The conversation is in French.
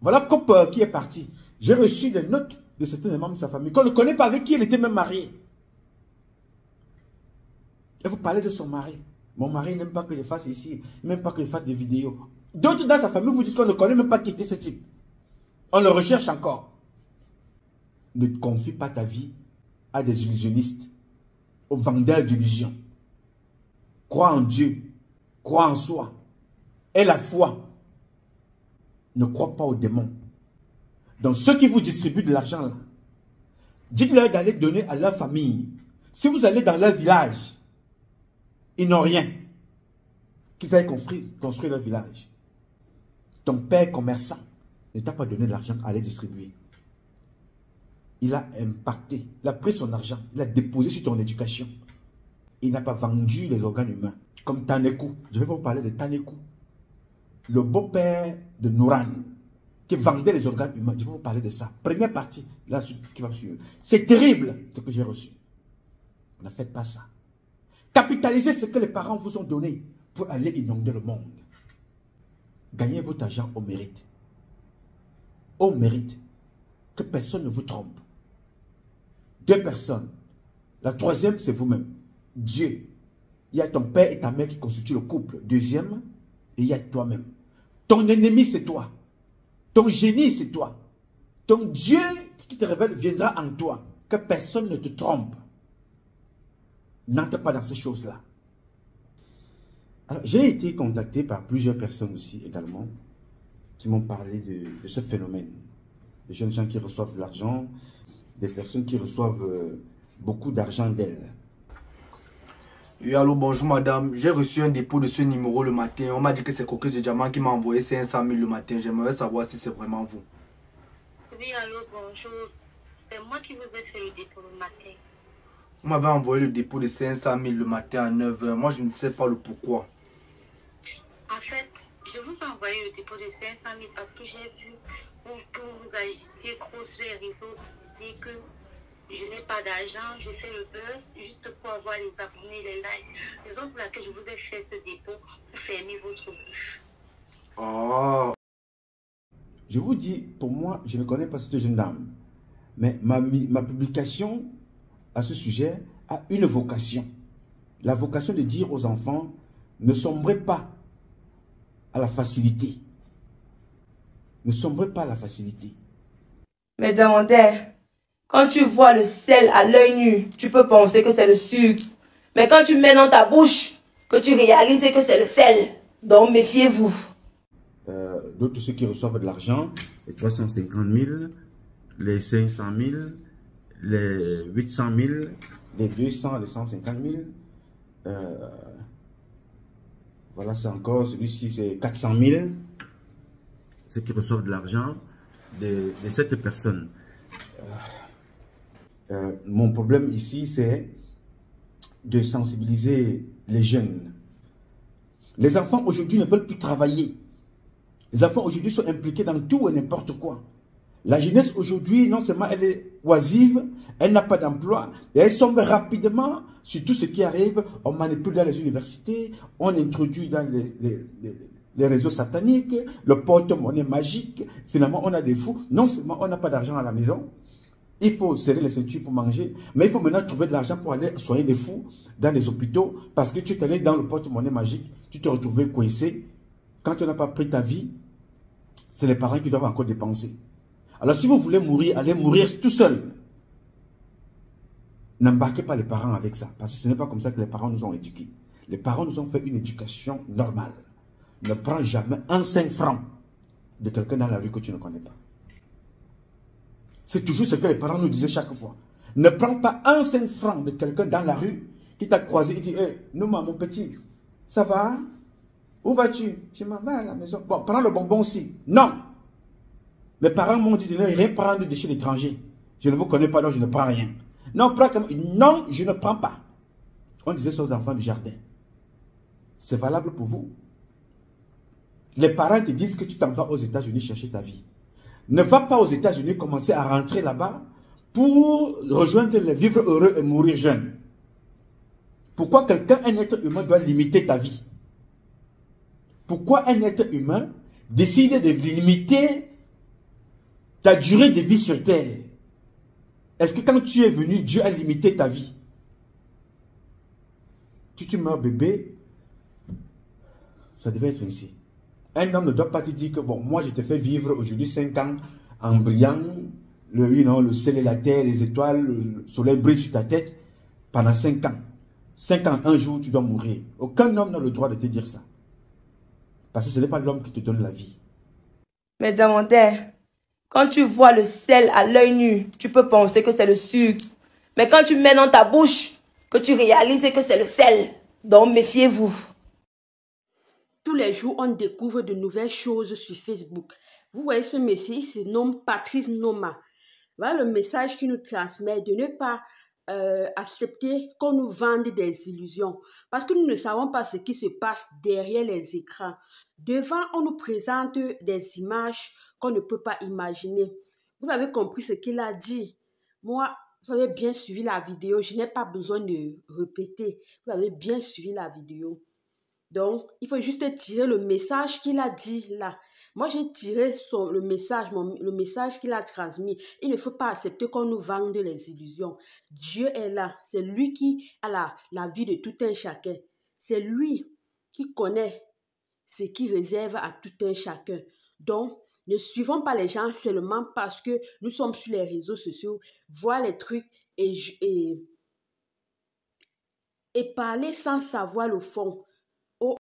Voilà Cop qui est parti. J'ai reçu des notes de certains membres de sa famille qu'on ne connaît pas, avec qui elle était même mariée. Et vous parlez de son mari. Mon mari n'aime pas que je fasse ici, même pas que je fasse des vidéos. D'autres dans sa famille vous disent qu'on ne connaît même pas qui était ce type. On le recherche encore. Ne confie pas ta vie à des illusionnistes, aux vendeurs d'illusions. Crois en Dieu, crois en soi. Et la foi. Ne crois pas aux démons. Donc ceux qui vous distribuent de l'argent là, dites-leur d'aller donner à leur famille. Si vous allez dans leur village, ils n'ont rien. Qu'ils aillent construire leur village. Ton père commerçant ne t'a pas donné de l'argent à aller distribuer. Il a impacté, il a pris son argent, il a déposé sur ton éducation. Il n'a pas vendu les organes humains. Comme Tanekou. Je vais vous parler de Tanekou. Le beau-père de Nouran, qui vendait les organes humains. Je vais vous parler de ça. Première partie, la suite qui va suivre. C'est terrible ce que j'ai reçu. Ne faites pas ça. Capitalisez ce que les parents vous ont donné pour aller inonder le monde. Gagnez votre argent au mérite. Au mérite. Que personne ne vous trompe. 2 personnes. La troisième, c'est vous-même. Dieu. Il y a ton père et ta mère qui constituent le couple. Deuxième, et il y a toi-même. Ton ennemi, c'est toi. Ton génie, c'est toi. Ton Dieu qui te révèle viendra en toi. Que personne ne te trompe. N'entre pas dans ces choses-là. Alors, j'ai été contacté par plusieurs personnes aussi également qui m'ont parlé de ce phénomène. Des jeunes gens qui reçoivent de l'argent, des personnes qui reçoivent beaucoup d'argent d'elles. Oui, allô, bonjour madame. J'ai reçu un dépôt de ce numéro le matin. On m'a dit que c'est Coqueuse de Diamant qui m'a envoyé 500 000 le matin. J'aimerais savoir si c'est vraiment vous. Oui, allô, bonjour. C'est moi qui vous ai fait le dépôt le matin. Vous m'avez envoyé le dépôt de 500 000 le matin à 9 h. Moi, je ne sais pas le pourquoi. En fait, je vous ai envoyé le dépôt de 500 000 parce que j'ai vu que vous vous agitiez trop sur les réseaux. Vous disiez que je n'ai pas d'argent, je fais le buzz juste pour avoir les abonnés, les likes. Raison pour laquelle je vous ai fait ce dépôt pour fermer votre bouche. Oh. Je vous dis, pour moi, je ne connais pas cette jeune dame. Mais ma publication à ce sujet a une vocation. La vocation de dire aux enfants, ne sombrez pas à la facilité. Ne sombrez pas à la facilité. Mais demandez, quand tu vois le sel à l'œil nu, tu peux penser que c'est le sucre. Mais quand tu mets dans ta bouche, que tu réalises que c'est le sel. Donc méfiez-vous. D'autres ceux qui reçoivent de l'argent, les 350 000, les 500 000, les 800 000, les 200, les 150 000. Voilà, c'est encore, celui-ci c'est 400 000. Ceux qui reçoivent de l'argent de cette personne. Mon problème ici, c'est de sensibiliser les jeunes. Les enfants aujourd'hui ne veulent plus travailler. Les enfants aujourd'hui sont impliqués dans tout et n'importe quoi. La jeunesse aujourd'hui, non seulement elle est oisive, elle n'a pas d'emploi, et elle sombre rapidement sur tout ce qui arrive. On manipule dans les universités, on introduit dans les réseaux sataniques, le porte-monnaie magique. Finalement, on a des fous. Non seulement on n'a pas d'argent à la maison, il faut serrer les ceintures pour manger, mais il faut maintenant trouver de l'argent pour aller soigner des fous dans les hôpitaux, parce que tu es allé dans le porte-monnaie magique, tu te retrouves coincé. Quand tu n'as pas pris ta vie, c'est les parents qui doivent encore dépenser. Alors si vous voulez mourir, allez mourir tout seul. N'embarquez pas les parents avec ça, parce que ce n'est pas comme ça que les parents nous ont éduqués. Les parents nous ont fait une éducation normale. Ne prends jamais un 5 francs de quelqu'un dans la rue que tu ne connais pas. C'est toujours ce que les parents nous disaient chaque fois. Ne prends pas un 5 francs de quelqu'un dans la rue qui t'a croisé et dit, hey, Nouma, mon petit, ça va? Où vas-tu? Je m'en vais à la maison. Bon, prends le bonbon aussi. Non. Mes parents m'ont dit de ne rien prendre de chez l'étranger. Je ne vous connais pas, donc je ne prends rien. Non, non, je ne prends pas. On disait ça aux enfants du jardin. C'est valable pour vous. Les parents te disent que tu t'en vas aux États-Unis chercher ta vie. Ne va pas aux États-Unis commencer à rentrer là-bas pour rejoindre les vivre heureux et mourir jeune. Pourquoi quelqu'un, un être humain, doit limiter ta vie? Pourquoi un être humain décide de limiter ta durée de vie sur terre. Est-ce que quand tu es venu, Dieu a limité ta vie? Si tu meurs bébé, ça devait être ainsi. Un homme ne doit pas te dire que, bon, moi je te fais vivre aujourd'hui 5 ans en brillant, le ciel et la terre, les étoiles, le soleil brille sur ta tête pendant 5 ans. 5 ans, un jour, tu dois mourir. Aucun homme n'a le droit de te dire ça. Parce que ce n'est pas l'homme qui te donne la vie. Mais Diamantin, quand tu vois le sel à l'œil nu, tu peux penser que c'est le sucre. Mais quand tu mets dans ta bouche, que tu réalises que c'est le sel. Donc méfiez-vous. Tous les jours, on découvre de nouvelles choses sur Facebook. Vous voyez ce monsieur, il se nomme Patrice Noma. Voilà le message qu'il nous transmet, de ne pas accepter qu'on nous vende des illusions. Parce que nous ne savons pas ce qui se passe derrière les écrans. Devant, on nous présente des images qu'on ne peut pas imaginer. Vous avez compris ce qu'il a dit. Moi, vous avez bien suivi la vidéo. Je n'ai pas besoin de répéter. Vous avez bien suivi la vidéo. Donc, il faut juste tirer le message qu'il a dit là. Moi, j'ai tiré le message qu'il a transmis. Il ne faut pas accepter qu'on nous vende les illusions. Dieu est là. C'est lui qui a la vie de tout un chacun. C'est lui qui connaît ce qui réserve à tout un chacun. Donc, ne suivons pas les gens seulement parce que nous sommes sur les réseaux sociaux, voir les trucs et parler sans savoir le fond.